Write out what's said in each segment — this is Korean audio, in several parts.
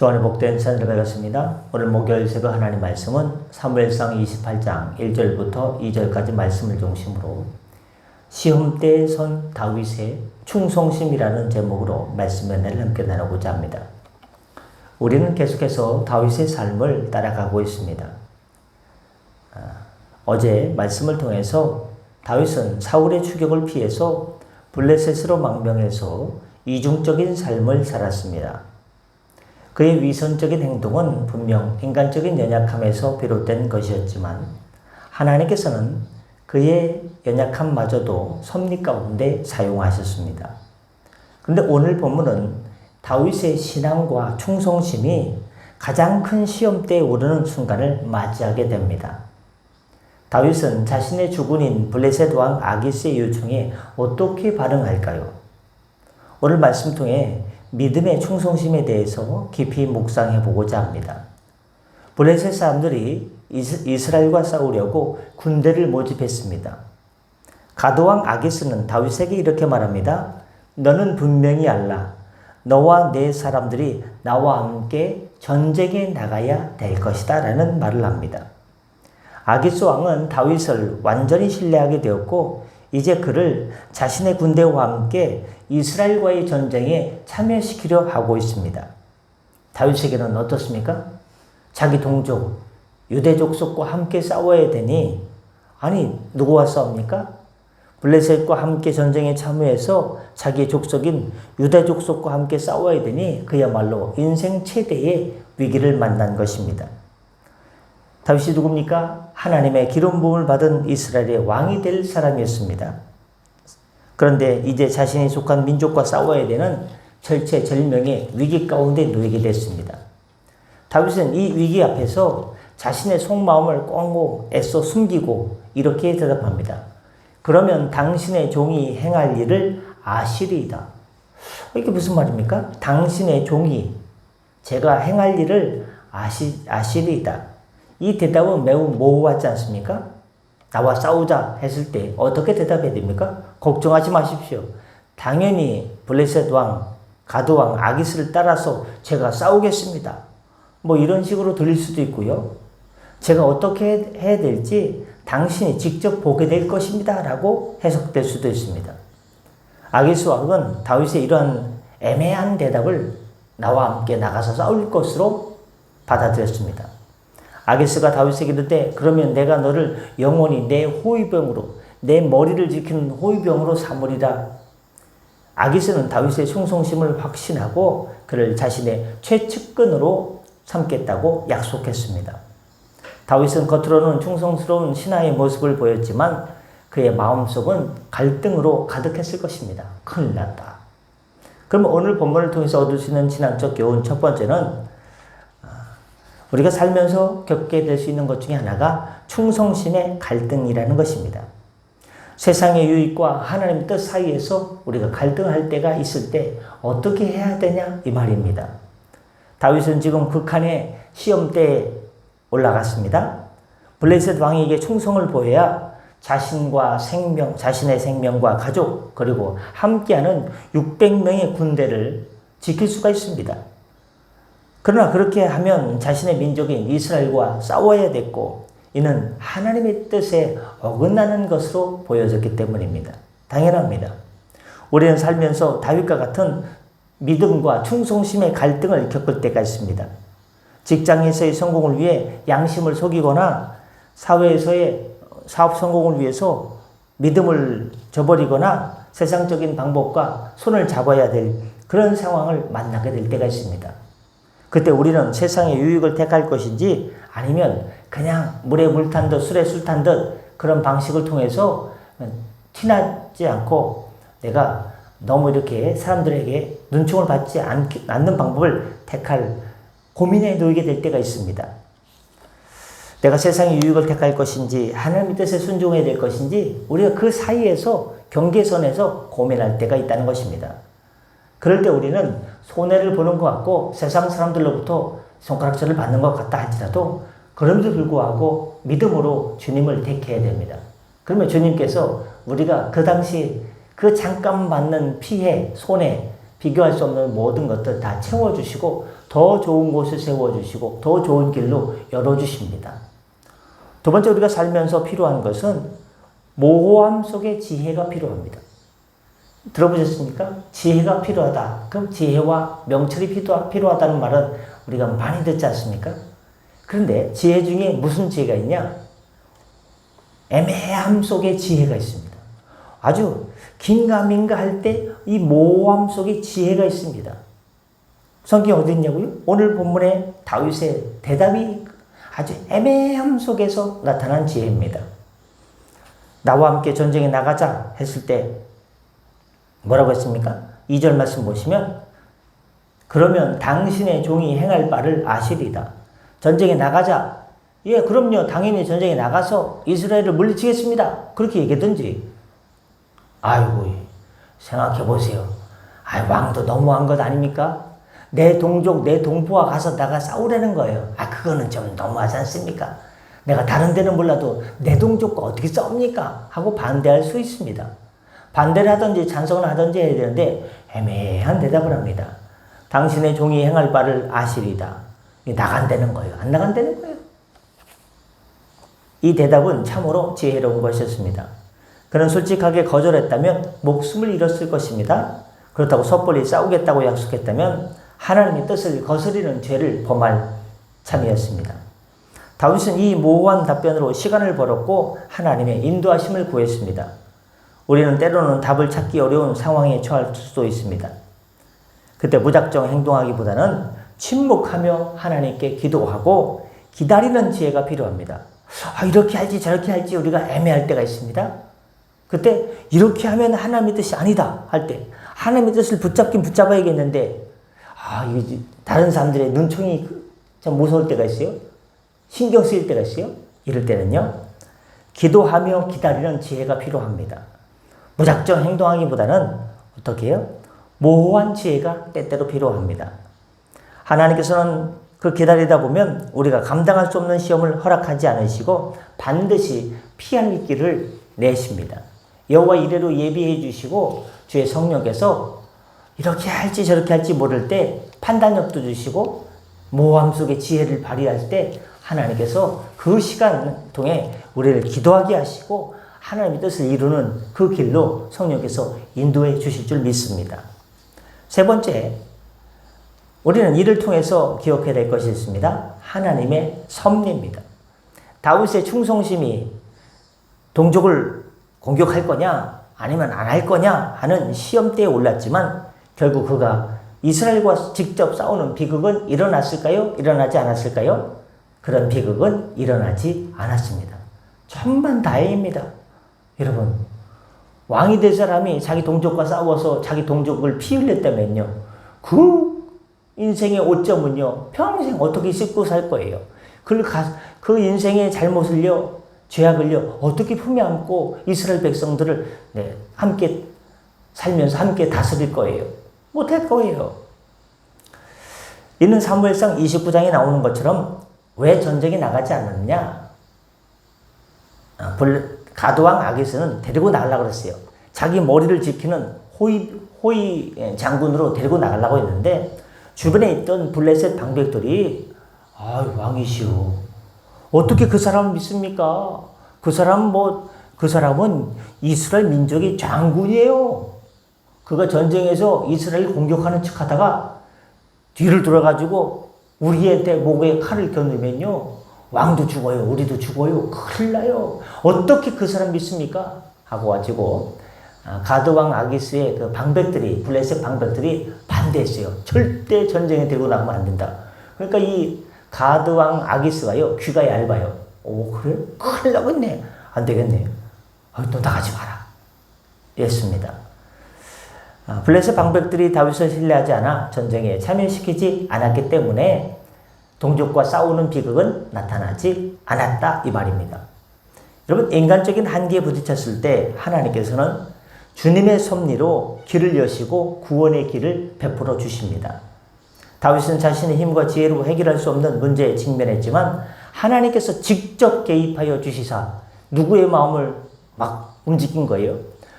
주안의 복된 찬양을 배웠습니다. 오늘 목요일 새벽 하나님 말씀은 사무엘상 28장 1절부터 2절까지 말씀을 중심으로 시험 때에 선 다윗의 충성심이라는 제목으로 말씀 은혜를 함께 나누고자 합니다. 우리는 계속해서 다윗의 삶을 따라가고 있습니다. 어제 말씀을 통해서 다윗은 사울의 추격을 피해서 블레셋으로 망명해서 이중적인 삶을 살았습니다. 그의 위선적인 행동은 분명 인간적인 연약함에서 비롯된 것이었지만 하나님께서는 그의 연약함마저도 섭리 가운데 사용하셨습니다. 그런데 오늘 본문은 다윗의 신앙과 충성심이 가장 큰 시험대에 오르는 순간을 맞이하게 됩니다. 다윗은 자신의 주군인 블레셋 왕 아기스의 요청에 어떻게 반응할까요? 오늘 말씀 통해 믿음의 충성심에 대해서 깊이 묵상해 보고자 합니다. 블레셋 사람들이 이스라엘과 싸우려고 군대를 모집했습니다. 가드왕 아기스는 다윗에게 이렇게 말합니다. 너는 분명히 알라. 너와 내 사람들이 나와 함께 전쟁에 나가야 될 것이다 라는 말을 합니다. 아기스 왕은 다윗을 완전히 신뢰하게 되었고 이제 그를 자신의 군대와 함께 이스라엘과의 전쟁에 참여시키려 하고 있습니다. 다윗에게는 어떻습니까? 자기 동족, 유대 족속과 함께 싸워야 되니 아니 누구와 싸웁니까? 블레셋과 함께 전쟁에 참여해서 자기 족속인 유대 족속과 함께 싸워야 되니 그야말로 인생 최대의 위기를 만난 것입니다. 다윗이 누굽니까? 하나님의 기름 부음을 받은 이스라엘의 왕이 될 사람이었습니다. 그런데 이제 자신이 속한 민족과 싸워야 되는 절체절명의 위기 가운데 놓이게 됐습니다. 다윗은 이 위기 앞에서 자신의 속마음을 꽁고 애써 숨기고 이렇게 대답합니다. 그러면 당신의 종이 행할 일을 아시리이다. 이게 무슨 말입니까? 당신의 종이 제가 행할 일을 아시리이다. 이 대답은 매우 모호하지 않습니까? 나와 싸우자 했을 때 어떻게 대답해야 됩니까? 걱정하지 마십시오. 당연히 블레셋 왕, 가드 왕 아기스를 따라서 제가 싸우겠습니다. 이런 식으로 들릴 수도 있고요. 제가 어떻게 해야 될지 당신이 직접 보게 될 것입니다. 라고 해석될 수도 있습니다. 아기스 왕은 다윗의 이러한 애매한 대답을 나와 함께 나가서 싸울 것으로 받아들였습니다. 아기스가 다윗에게 이르되 그러면 내가 너를 영원히 내 호위병으로 내 머리를 지키는 호위병으로 삼으리라. 아기스는 다윗의 충성심을 확신하고 그를 자신의 최측근으로 삼겠다고 약속했습니다. 다윗은 겉으로는 충성스러운 신하의 모습을 보였지만 그의 마음속은 갈등으로 가득했을 것입니다. 큰일 났다. 그럼 오늘 본문을 통해서 얻을 수 있는 신앙적 교훈 첫 번째는 우리가 살면서 겪게 될 수 있는 것 중에 하나가 충성심의 갈등이라는 것입니다. 세상의 유익과 하나님의 뜻 사이에서 우리가 갈등할 때가 있을 때 어떻게 해야 되냐 이 말입니다. 다윗은 지금 극한의 시험대에 올라갔습니다. 블레셋 왕에게 충성을 보여야 자신의 생명과 가족 그리고 함께하는 600명의 군대를 지킬 수가 있습니다. 그러나 그렇게 하면 자신의 민족인 이스라엘과 싸워야 됐고 이는 하나님의 뜻에 어긋나는 것으로 보여졌기 때문입니다. 당연합니다. 우리는 살면서 다윗과 같은 믿음과 충성심의 갈등을 겪을 때가 있습니다. 직장에서의 성공을 위해 양심을 속이거나 사회에서의 사업 성공을 위해서 믿음을 저버리거나 세상적인 방법과 손을 잡아야 될 그런 상황을 만나게 될 때가 있습니다. 그때 우리는 세상의 유익을 택할 것인지 아니면 그냥 물에 물 탄 듯 술에 술 탄 듯 그런 방식을 통해서 티나지 않고 내가 너무 이렇게 사람들에게 눈총을 받지 않는 방법을 택할 고민에 놓이게 될 때가 있습니다. 내가 세상의 유익을 택할 것인지 하나님의 뜻에 순종해야 될 것인지 우리가 그 사이에서 경계선에서 고민할 때가 있다는 것입니다. 그럴 때 우리는 손해를 보는 것 같고 세상 사람들로부터 손가락질을 받는 것 같다 할지라도 그럼에도 불구하고 믿음으로 주님을 택해야 됩니다. 그러면 주님께서 우리가 그 당시 그 잠깐 받는 피해, 손해, 비교할 수 없는 모든 것들 다 채워주시고 더 좋은 곳을 세워주시고 더 좋은 길로 열어주십니다. 두 번째, 우리가 살면서 필요한 것은 모호함 속에 지혜가 필요합니다. 들어보셨습니까? 지혜가 필요하다. 그럼 지혜와 명철이 필요하다는 말은 우리가 많이 듣지 않습니까? 그런데 지혜 중에 무슨 지혜가 있냐? 애매함 속에 지혜가 있습니다. 아주 긴가민가 할 때 이 모호함 속에 지혜가 있습니다. 성경이 어디 있냐고요? 오늘 본문에 다윗의 대답이 아주 애매함 속에서 나타난 지혜입니다. 나와 함께 전쟁에 나가자 했을 때 뭐라고 했습니까? 2절 말씀 보시면 그러면 당신의 종이 행할 바를 아시리다. 전쟁에 나가자. 예, 그럼요. 당연히 전쟁에 나가서 이스라엘을 물리치겠습니다. 그렇게 얘기하든지. 아이고, 생각해 보세요. 왕도 너무한 것 아닙니까? 내 동족, 내 동포와 가서 나가 싸우라는 거예요. 그거는 좀 너무하지 않습니까? 내가 다른 데는 몰라도 내 동족과 어떻게 싸웁니까? 하고 반대할 수 있습니다. 반대를 하든지 찬성을 하든지 해야 되는데 애매한 대답을 합니다. 당신의 종이 행할 바를 아시리다. 나간다는 거예요. 안 나간다는 거예요. 이 대답은 참으로 지혜로운 것이었습니다. 그는 솔직하게 거절했다면 목숨을 잃었을 것입니다. 그렇다고 섣불리 싸우겠다고 약속했다면 하나님의 뜻을 거스리는 죄를 범할 참이었습니다. 다윗은 이 모호한 답변으로 시간을 벌었고 하나님의 인도하심을 구했습니다. 우리는 때로는 답을 찾기 어려운 상황에 처할 수도 있습니다. 그때 무작정 행동하기보다는 침묵하며 하나님께 기도하고 기다리는 지혜가 필요합니다. 이렇게 할지 저렇게 할지 우리가 애매할 때가 있습니다. 그때 이렇게 하면 하나님의 뜻이 아니다 할 때 하나님의 뜻을 붙잡긴 붙잡아야겠는데 다른 사람들의 눈총이 참 무서울 때가 있어요. 신경 쓰일 때가 있어요. 이럴 때는요. 기도하며 기다리는 지혜가 필요합니다. 무작정 행동하기보다는 어떻게 해요? 모호한 지혜가 때때로 필요합니다. 하나님께서는 그 기다리다 보면 우리가 감당할 수 없는 시험을 허락하지 않으시고 반드시 피할 길을 내십니다. 여호와 이레로 예비해 주시고 주의 성령께서 이렇게 할지 저렇게 할지 모를 때 판단력도 주시고 모호함 속에 지혜를 발휘할 때 하나님께서 그 시간 통해 우리를 기도하게 하시고 하나님의 뜻을 이루는 그 길로 성령께서 인도해 주실 줄 믿습니다. 세 번째, 우리는 이를 통해서 기억해야 될 것이 있습니다. 하나님의 섭리입니다. 다윗의 충성심이 동족을 공격할 거냐 아니면 안 할 거냐 하는 시험대에 올랐지만 결국 그가 이스라엘과 직접 싸우는 비극은 일어났을까요? 일어나지 않았을까요? 그런 비극은 일어나지 않았습니다. 천만다행입니다. 여러분, 왕이 될 사람이 자기 동족과 싸워서 자기 동족을 피 흘렸다면요. 그 인생의 오점은요. 평생 어떻게 씻고 살 거예요. 그 인생의 잘못을요. 죄악을요. 어떻게 품에 안고 이스라엘 백성들을 함께 살면서 함께 다스릴 거예요. 못할 거예요. 이는 사무엘상 29장에 나오는 것처럼 왜 전쟁에 나가지 않았냐? 가드왕 아기스는 데리고 나가려고 그랬어요. 자기 머리를 지키는 호위 장군으로 데리고 나가려고 했는데 주변에 있던 블레셋 방백들이 왕이시오. 어떻게 그 사람을 믿습니까? 그 사람은 이스라엘 민족의 장군이에요. 그가 전쟁에서 이스라엘을 공격하는 척 하다가 뒤를 돌아가지고 우리한테 목에 칼을 겨누면요. 왕도 죽어요. 우리도 죽어요. 큰일 나요. 어떻게 그 사람 믿습니까? 하고 가지고 가드왕 아기스의 그 방백들이, 블레셋 방백들이 반대했어요. 절대 전쟁에 들고 나가면 안 된다. 그러니까 이 가드왕 아기스가요. 귀가 얇아요. 그래? 큰일 나겠네. 안 되겠네. 또 나가지 마라. 이랬습니다. 블레셋 방백들이 다윗을 신뢰하지 않아 전쟁에 참여시키지 않았기 때문에 동족과 싸우는 비극은 나타나지 않았다 이 말입니다. 여러분, 인간적인 한계에 부딪혔을 때 하나님께서는 주님의 섭리로 길을 여시고 구원의 길을 베풀어 주십니다. 다윗은 자신의 힘과 지혜로 해결할 수 없는 문제에 직면했지만 하나님께서 직접 개입하여 주시사 누구의 마음을 막 움직인 거예요?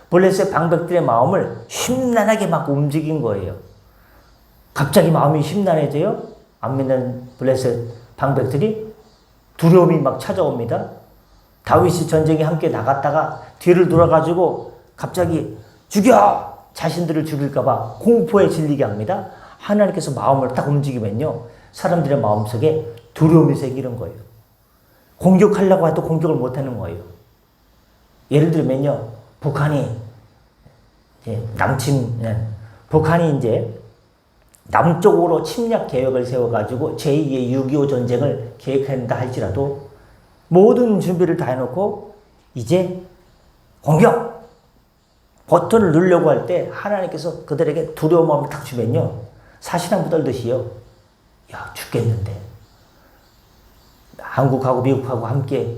블레셋 방백들의 마음을 심란하게 막 움직인 거예요. 갑자기 마음이 심란해져요. 안 믿는 블레셋 방백들이 두려움이 막 찾아옵니다. 다윗이 전쟁에 함께 나갔다가 뒤를 돌아가지고 갑자기 죽여! 자신들을 죽일까봐 공포에 질리게 합니다. 하나님께서 마음을 딱 움직이면요, 사람들의 마음속에 두려움이 생기는 거예요. 공격하려고 해도 공격을 못하는 거예요. 예를 들면요, 북한이 이제 남쪽으로 침략 계획을 세워가지고 제2의 6.25 전쟁을 계획한다 할지라도 모든 준비를 다 해놓고 이제 공격! 버튼을 누르려고 할 때 하나님께서 그들에게 두려운 마음을 탁 주면요, 사시나무 떨듯이요, 야, 죽겠는데. 한국하고 미국하고 함께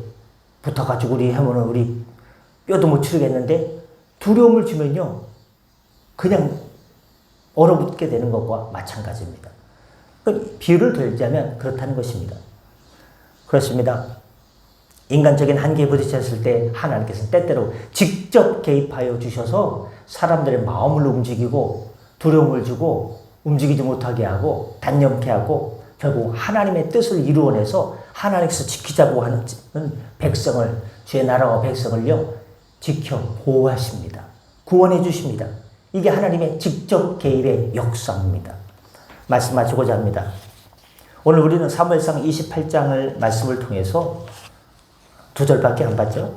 붙어가지고 우리 하면은 우리 뼈도 못 치르겠는데 두려움을 주면요, 그냥 얼어붙게 되는 것과 마찬가지입니다. 비유를 들자면 그렇다는 것입니다. 그렇습니다. 인간적인 한계에 부딪혔을 때 하나님께서 때때로 직접 개입하여 주셔서 사람들의 마음을 움직이고 두려움을 주고 움직이지 못하게 하고 단념케 하고 결국 하나님의 뜻을 이루어내서 하나님께서 지키자고 하는 백성을, 주의 나라와 백성을요, 지켜 보호하십니다. 구원해 주십니다. 이게 하나님의 직접 개입의 역사입니다. 말씀 마치고자 합니다. 오늘 우리는 사무엘상 28장을 말씀을 통해서 2절밖에 안 봤죠?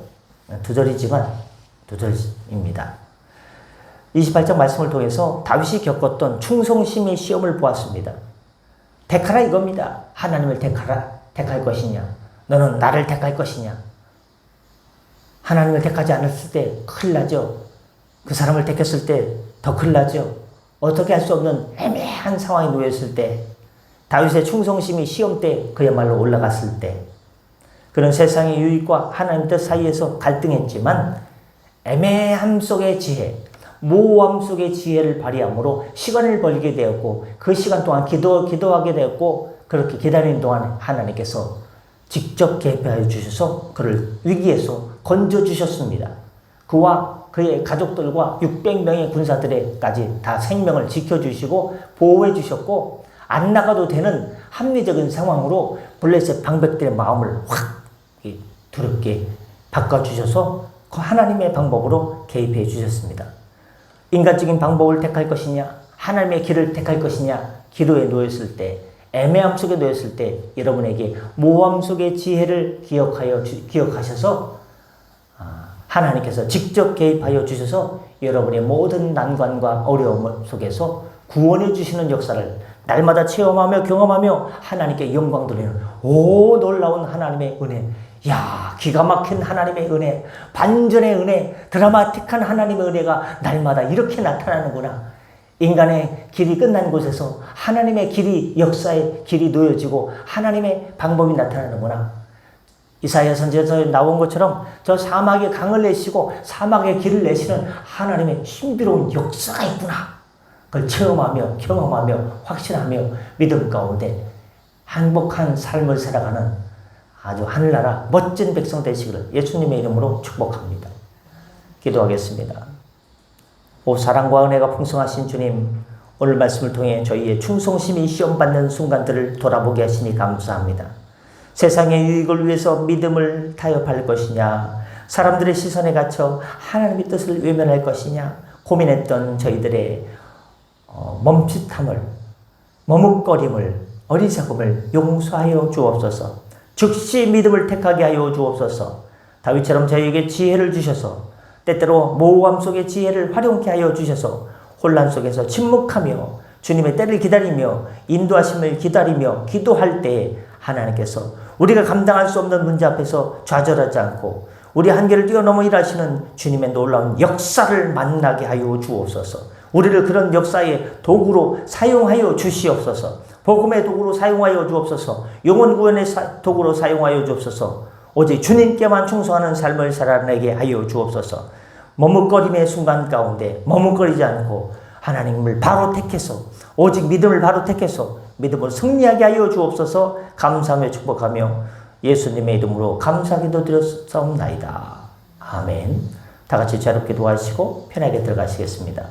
2절이지만 2절입니다. 28장 말씀을 통해서 다윗이 겪었던 충성심의 시험을 보았습니다. 택하라 이겁니다. 하나님을 택할 것이냐? 너는 나를 택할 것이냐? 하나님을 택하지 않았을 때 큰일 나죠. 그 사람을 택했을 때 더 큰일 나죠. 어떻게 할 수 없는 애매한 상황에 놓였을 때, 다윗의 충성심이 시험 때 그야말로 올라갔을 때, 그런 세상의 유익과 하나님 뜻 사이에서 갈등했지만 애매함 속의 지혜, 모호함 속의 지혜를 발휘함으로 시간을 벌게 되었고, 그 시간 동안 기도하게 되었고, 그렇게 기다리는 동안 하나님께서 직접 개입하여 주셔서 그를 위기에서 건져주셨습니다. 그와 그의 가족들과 600명의 군사들에까지 다 생명을 지켜주시고 보호해 주셨고, 안 나가도 되는 합리적인 상황으로 블레셋 방백들의 마음을 확 두렵게 바꿔주셔서 그 하나님의 방법으로 개입해 주셨습니다. 인간적인 방법을 택할 것이냐, 하나님의 길을 택할 것이냐, 기도에 놓였을 때, 애매함 속에 놓였을 때 여러분에게 모함 속의 지혜를 기억하셔서 하나님께서 직접 개입하여 주셔서 여러분의 모든 난관과 어려움 속에서 구원해 주시는 역사를 날마다 체험하며 경험하며 하나님께 영광 돌리는 놀라운 하나님의 은혜, 야, 기가 막힌 하나님의 은혜, 반전의 은혜, 드라마틱한 하나님의 은혜가 날마다 이렇게 나타나는구나. 인간의 길이 끝난 곳에서 하나님의 길이, 역사의 길이 놓여지고 하나님의 방법이 나타나는구나. 이사야 선지자에 나온 것처럼 저 사막에 강을 내시고 사막에 길을 내시는 하나님의 신비로운 역사가 있구나. 그걸 체험하며 경험하며 확신하며 믿음 가운데 행복한 삶을 살아가는 아주 하늘나라 멋진 백성 되시기를 예수님의 이름으로 축복합니다. 기도하겠습니다. 오 사랑과 은혜가 풍성하신 주님, 오늘 말씀을 통해 저희의 충성심이 시험받는 순간들을 돌아보게 하시니 감사합니다. 세상의 유익을 위해서 믿음을 타협할 것이냐, 사람들의 시선에 갇혀 하나님의 뜻을 외면할 것이냐 고민했던 저희들의 멈칫함을, 머뭇거림을, 어리석음을 용서하여 주옵소서. 즉시 믿음을 택하게 하여 주옵소서. 다윗처럼 저희에게 지혜를 주셔서 때때로 모호함 속의 지혜를 활용케 하여 주셔서 혼란 속에서 침묵하며 주님의 때를 기다리며 인도하심을 기다리며 기도할 때에 하나님께서 우리가 감당할 수 없는 문제 앞에서 좌절하지 않고 우리 한계를 뛰어넘어 일하시는 주님의 놀라운 역사를 만나게 하여 주옵소서. 우리를 그런 역사의 도구로 사용하여 주시옵소서. 복음의 도구로 사용하여 주옵소서. 영혼 구원의 도구로 사용하여 주옵소서. 오직 주님께만 충성하는 삶을 살아내게 하여 주옵소서. 머뭇거림의 순간 가운데 머뭇거리지 않고 하나님을 바로 택해서, 오직 믿음을 바로 택해서 믿음으로 승리하게 하여 주옵소서. 감사하며 축복하며 예수님의 이름으로 감사기도 드렸사옵나이다. 아멘. 다 같이 자유롭게 기도하시고 편하게 들어가시겠습니다.